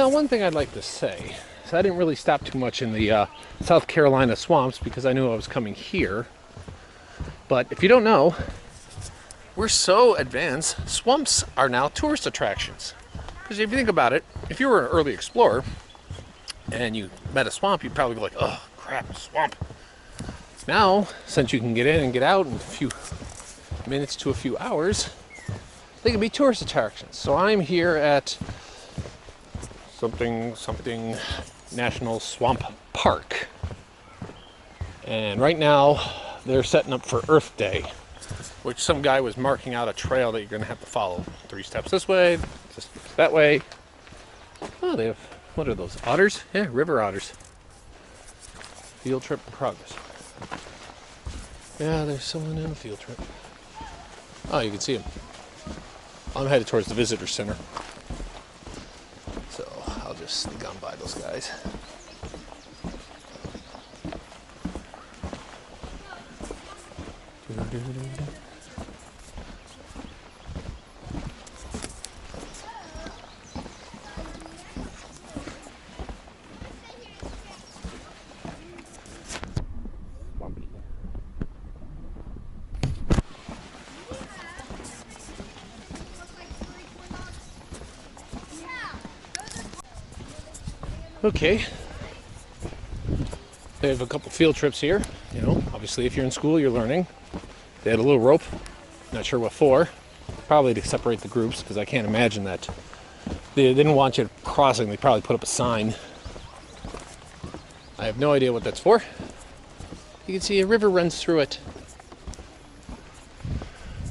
Now, one thing I'd like to say is I didn't really stop too much in the South Carolina swamps because I knew I was coming here. But if you don't know, we're so advanced, swamps are now tourist attractions. Because if you think about it, if you were an early explorer and you met a swamp, you'd probably be like, oh, crap, swamp. Now, since you can get in and get out in a few minutes to a few hours, they can be tourist attractions. So I'm here at something National Swamp Park. And right now, they're setting up for Earth Day, which some guy was marking out a trail that you're going to have to follow. 3 steps this way, just that way. Oh, they have, what are those, otters? Yeah, river otters. Field trip in progress. Yeah, there's someone in a field trip. Oh, you can see him. I'm headed towards the visitor center. So I'll just sneak on by those guys. Okay, they have a couple field trips here. You know, obviously if you're in school, you're learning. They had a little rope, not sure what for, probably to separate the groups, because I can't imagine that they didn't want you crossing. They probably put up a sign. I have no idea what that's for. You can see a river runs through it.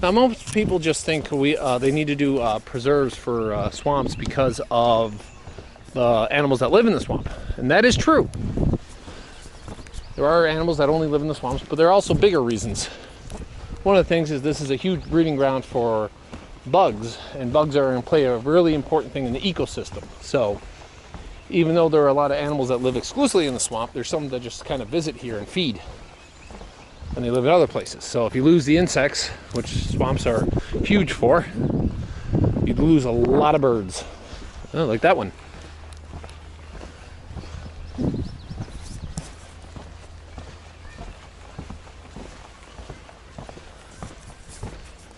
Now most people just think they need to do preserves for swamps because of the animals that live in the swamp, and that is true. There are animals that only live in the swamps, but there are also bigger reasons. One of the things is this is a huge breeding ground for bugs, and bugs are going to play a really important thing in the ecosystem. So even though there are a lot of animals that live exclusively in the swamp, there's some that just kind of visit here and feed, and they live in other places. So if you lose the insects, which swamps are huge for, you lose a lot of birds. Oh, like that one.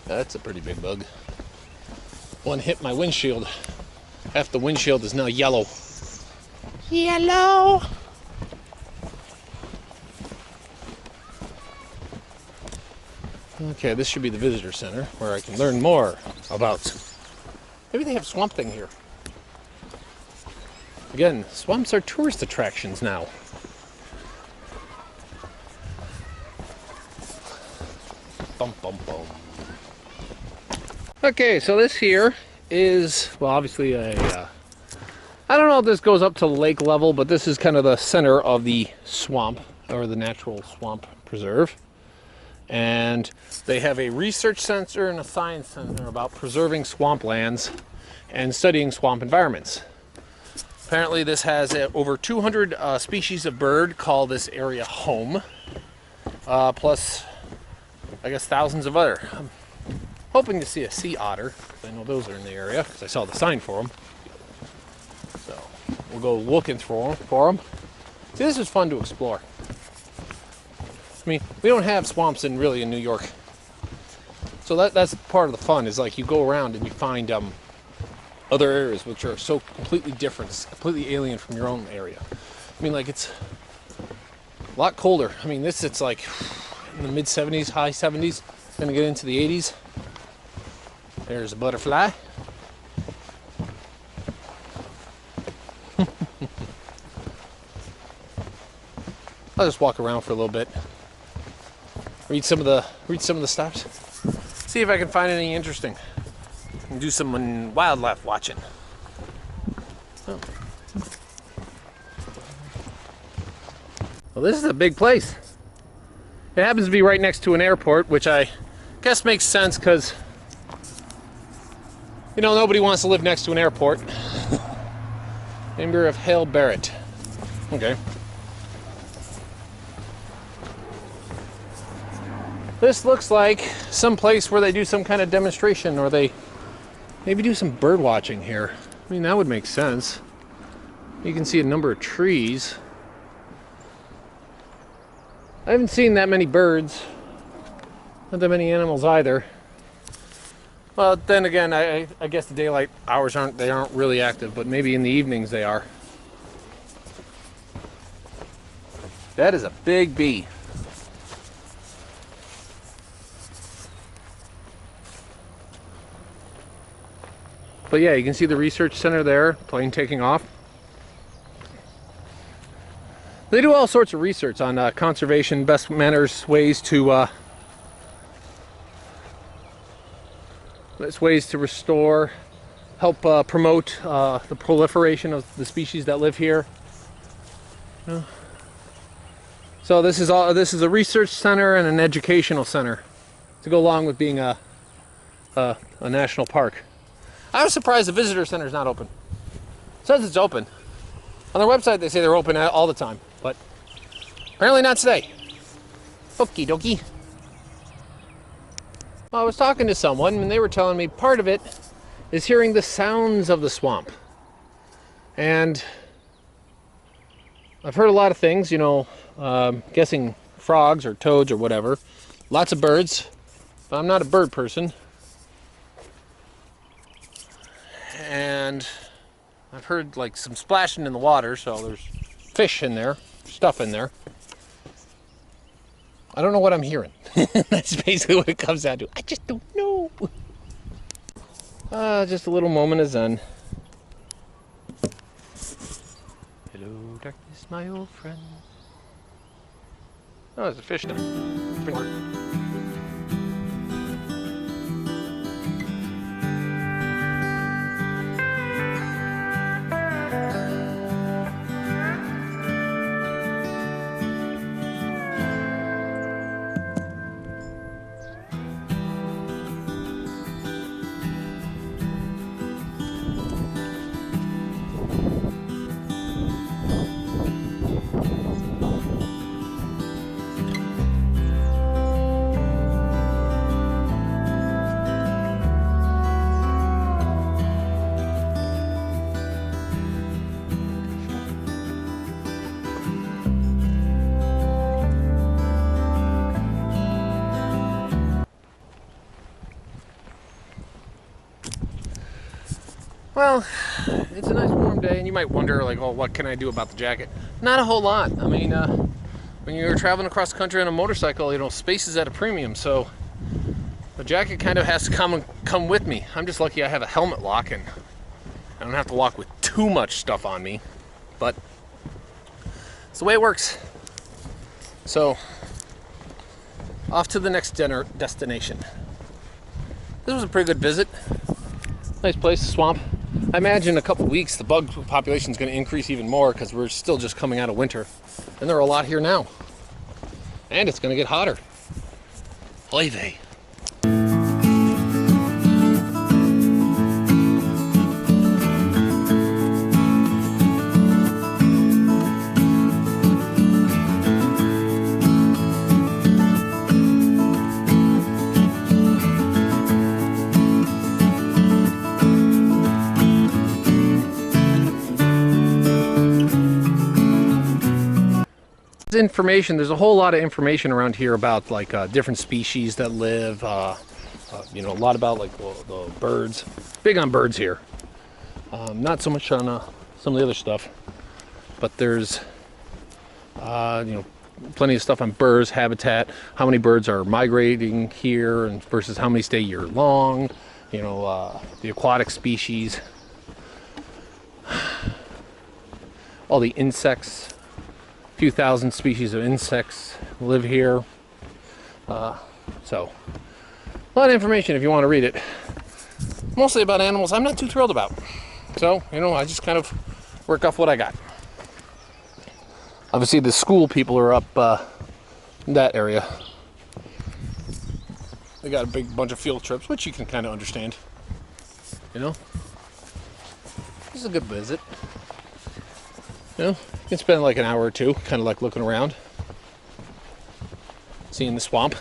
That's a pretty big bug. One hit my windshield. Half the windshield is now yellow. Yellow! Okay, this should be the visitor center where I can learn more about... Maybe they have Swamp Thing here. Again, swamps are tourist attractions now. Bum, bum, bum. Okay, so this here is, well, obviously I don't know if this goes up to lake level, but this is kind of the center of the swamp, or the natural swamp preserve. And they have a research center and a science center about preserving swamplands and studying swamp environments. Apparently this has over 200 species of bird call this area home, plus I guess thousands of other. I'm hoping to see a sea otter. I know those are in the area because I saw the sign for them. So we'll go looking for them. See, this is fun to explore. I mean, we don't have swamps in New York. So that's part of the fun, is like you go around and you find other areas which are so completely different, completely alien from your own area. I mean, like, it's a lot colder. I mean, it's like in the mid 70s, high 70s, gonna get into the 80s. There's a butterfly. I'll just walk around for a little bit. Read some of the stops. See if I can find anything interesting. And do some wildlife watching. Oh. Well, this is a big place. It happens to be right next to an airport, which I guess makes sense because, you know, nobody wants to live next to an airport. Member of Hale Barrett. Okay. This looks like some place where they do some kind of demonstration, or they maybe do some bird watching here. I mean, that would make sense. You can see a number of trees. I haven't seen that many birds. Not that many animals either. Well, then again, I guess the daylight hours aren't really active, but maybe in the evenings they are. That is a big bee. But yeah, you can see the research center there, plane taking off. They do all sorts of research on conservation, best manners, ways to restore, help promote the proliferation of the species that live here. So this is a research center and an educational center to go along with being a national park. I was surprised the visitor center is not open. It says it's open. On their website they say they're open all the time, but apparently not today. Okie dokie. Well, I was talking to someone and they were telling me part of it is hearing the sounds of the swamp. And I've heard a lot of things, you know, guessing frogs or toads or whatever. Lots of birds, but I'm not a bird person. And I've heard like some splashing in the water, so there's fish in there, stuff in there. I don't know what I'm hearing. That's basically what it comes down to. I just don't know. Just a little moment of zen. Hello, darkness, my old friend. Oh, there's a fish now. Well, it's a nice warm day, and you might wonder, like, oh, what can I do about the jacket? Not a whole lot. I mean, when you're traveling across the country on a motorcycle, you know, space is at a premium, so the jacket kind of has to come with me. I'm just lucky I have a helmet lock, and I don't have to walk with too much stuff on me, but it's the way it works. So, off to the next destination. This was a pretty good visit. Nice place, swamp. I imagine in a couple weeks the bug population is going to increase even more because we're still just coming out of winter. And there are a lot here now. And it's going to get hotter. Oy vey. Information, there's a whole lot of information around here about like different species that live, you know, a lot about like the birds. Big on birds here, not so much on some of the other stuff, but there's you know, plenty of stuff on birds, habitat, how many birds are migrating here and versus how many stay year long, you know, the aquatic species, all the insects. Few thousand species of insects live here, so a lot of information if you want to read it. Mostly about animals I'm not too thrilled about, so you know, I just kind of work off what I got. Obviously the school people are up in that area. They got a big bunch of field trips, which you can kind of understand, you know. This is a good visit. You know, you can spend like an hour or two, kind of like looking around, seeing the swamp.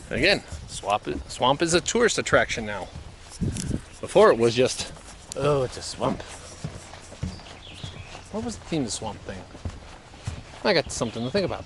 And again, swamp is a tourist attraction now. Before it was just Oh, it's a swamp. What was the theme of the swamp thing? I got something to think about.